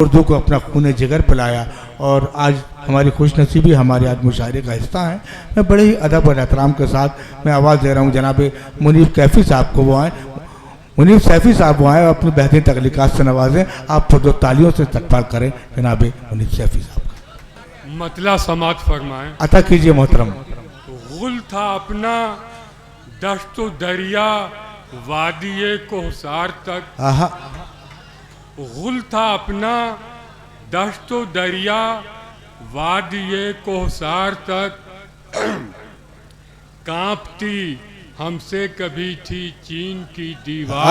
उर्दू को अपना खून जिगर पिलाया और आज हमारी खुशनसीबी हमारे आज मुशायरे का हिस्सा है। मैं बड़े ही अदब और एहतराम के साथ मैं आवाज़ दे रहा हूँ जनाब मुनीफ कैफ़ी साहब को। वो आए, मुनीफ सैफ़ी साहब वो आए और अपनी बेहतरीन तख्लीक़ात से नवाजें। आप खुद तालियों से इस्तक़बाल करें जनाब मुनीफ सैफ़ी साहब का। मतला समात फरमाएं। अता कीजिए मोहतरम। गुल था अपना दश्तो दरिया वादिये कोहसार तक, गुल था अपना दश्तो दरिया वादिये कोहसार तक, कांपती हमसे कभी थी चीन की दीवार।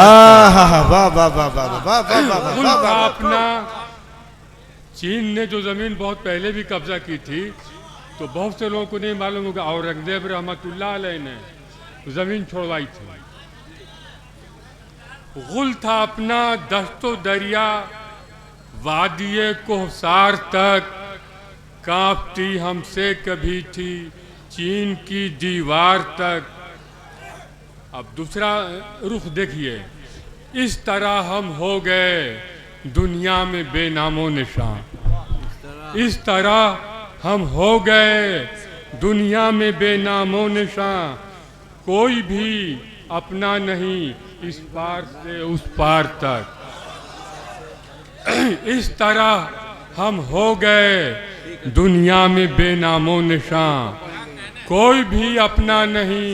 गुल था अपना, चीन ने जो जमीन बहुत पहले भी कब्जा की थी, तो बहुत से लोगों को नहीं मालूम होगा औरंगजेब रहमतुल्लाह अलैह ने जमीन छोड़वाई थी। गुल था अपना दश्तो दरिया वादिये कोहसार तक, कांपती हमसे कभी थी चीन की दीवार तक। अब दूसरा रुख देखिए, इस तरह हम हो गए दुनिया में बेनामो निशान। इस तरह हम हो गए दुनिया में बेनामो निशान, कोई भी अपना नहीं इस पार से उस पार तक। इस तरह हम हो गए दुनिया में बेनामो निशान, कोई भी अपना नहीं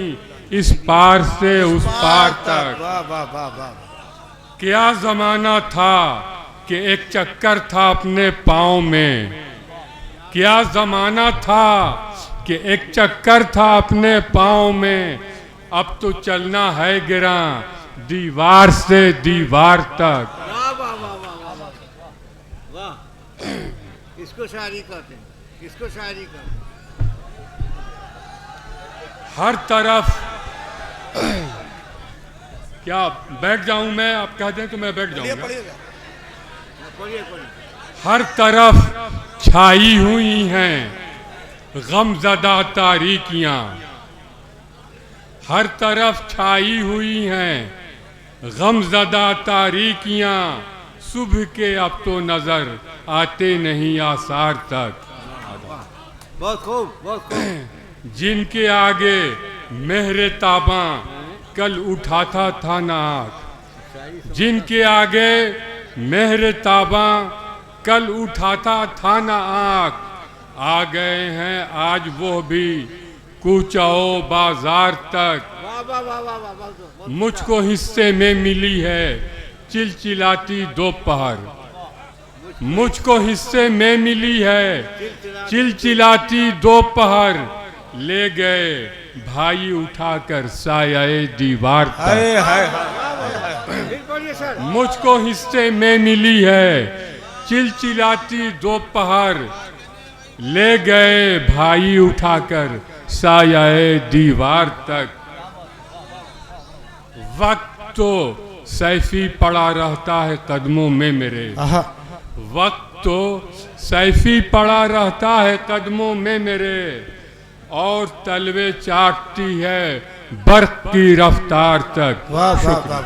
इस पार से उस पार तक। क्या जमाना था कि एक चक्कर था अपने पाँव में, क्या जमाना था कि एक चक्कर था अपने पाँव में, अब तो चलना है गिरा दीवार से दीवार तक। वाह वाह वाह वाह वाह वाह, इसको शायरी कहते हैं, इसको शायरी कहते हैं। हर तरफ क्या बैठ जाऊं मैं? आप कह दें तो मैं बैठ जाऊंगा। हर तरफ छाई हुई हैं गमज़दा तारीकियां, हर तरफ छाई हुई हैं गमज़दा तारीकियां, सुबह के अब तो नजर आते नहीं आसार तक। बहुत खूब, बहुत खूब। जिनके आगे मेहरे ताबा कल उठाता था नाक, जिनके आगे मेहरे ताबा कल उठाता था ना आँख, आ गए हैं आज वो भी कूचाओ बाजार तक। मुझको हिस्से में मिली है चिलचिलाती दोपहर, मुझको हिस्से में मिली है चिलचिलाती दोपहर, ले गए भाई उठाकर साये दीवार तक। मुझको हिस्से में मिली है चिलचिलाती दोपहर, ले गए भाई उठाकर साये दीवार तक। वक्त तो सैफी पड़ा रहता है कदमों में मेरे, वक्त तो सैफी पड़ा रहता है कदमों में मेरे, और तलवे चाटती है बर्फ की रफ्तार तक। वाह वाह वाह।